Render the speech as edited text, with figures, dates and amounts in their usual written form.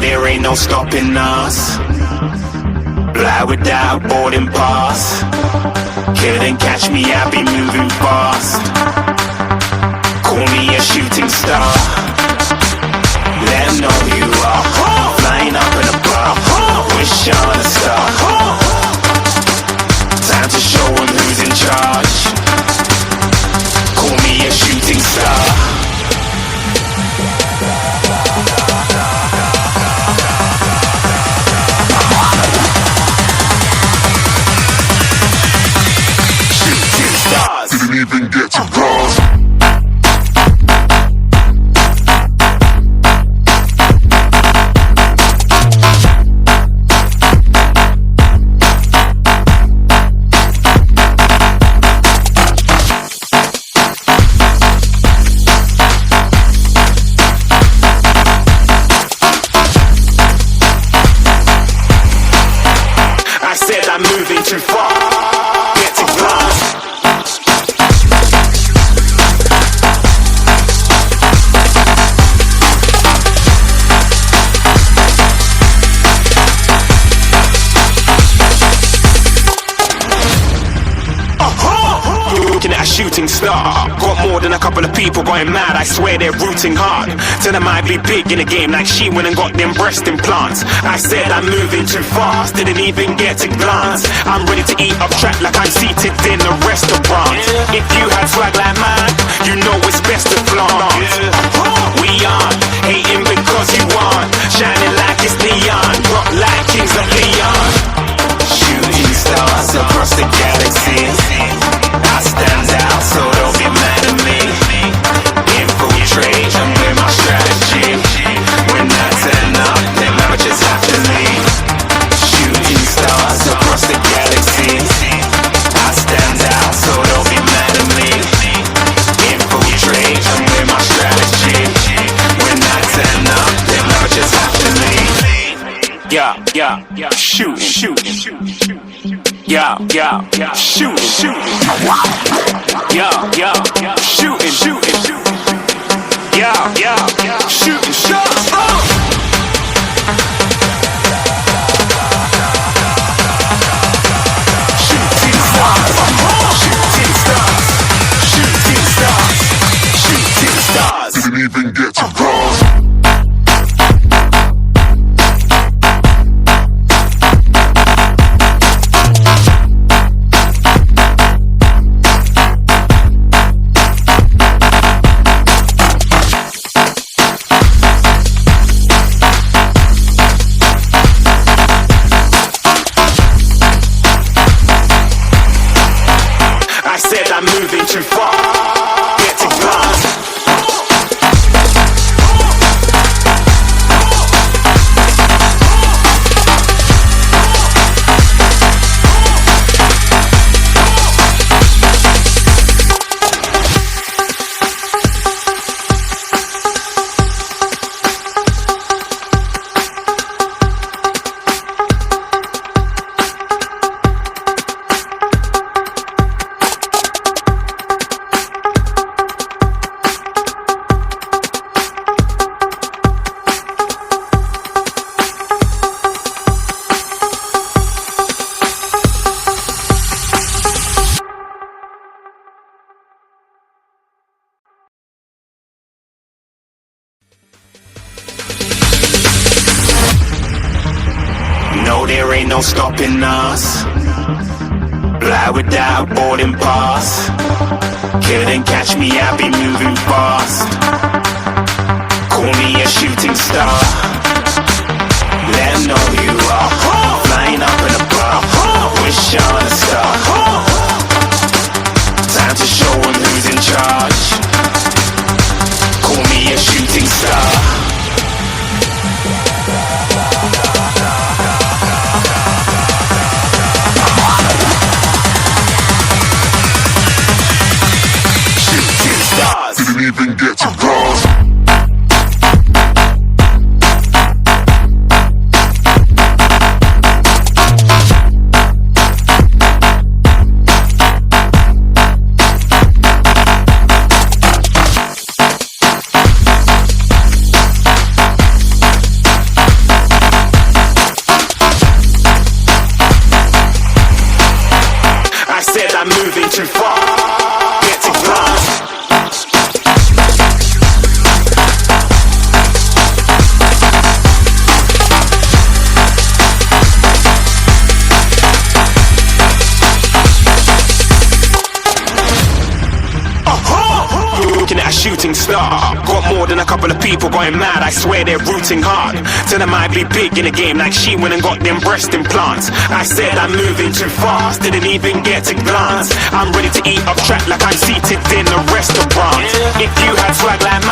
there ain't no stopping us. Fly without boarding pass. Couldn't catch me, I be moving fast. Call me a shooting star. Let 'em know who you are. Flying up in a bar. Wish on a star. Time to show 'em who's in charge. Call me a shooting star. Didn't even get to cross. I said I'm moving too far. Get to glass. Looking at a shooting star. Got more than a couple of people going mad. I swear they're rooting hard. Tell them I'd be big in the game like she went and got them breast implants. I said I'm moving too fast, didn't even get to glance. I'm ready to eat up track like I'm seated in a restaurant. If you had swag like mine, you know it's best to flaunt. We aren't hating because you aren't shining like it's neon, rock like kings of Leon. Shooting stars across the galaxy. I stand out, so don't be mad at me. Infiltrate, I'm with my strategy. When I turn up, them amateurs have to leave. Shooting stars across the galaxy. I stand out, so don't be mad at me. Infiltrate, I'm with my strategy. When I turn up, them amateurs have to leave. Yeah, shooting. Yeah, shooting. Yeah, shooting. Yeah, shooting shots. Shooting stars. Didn't even get to cross. I said I'm moving too far. Get to glass. No, there ain't no stopping us. Fly without boarding pass. Couldn't catch me, I be moving fast. Call me a shooting star. Let 'em know who you are. Flying up in a bar. Wish on a star. Time to show 'em who's in charge. Call me a shooting star. Didn't even get to cross. too far. Get to glance. Looking at a shooting star. Got more than a couple of people going mad, I swear they're rooting hard. Tell them I'd be big in the game like she went and got them breast implants. I said I'm moving too fast, didn't even get to glance. I'm ready to eat up track like I'm seated in a restaurant. If you had swag like mine,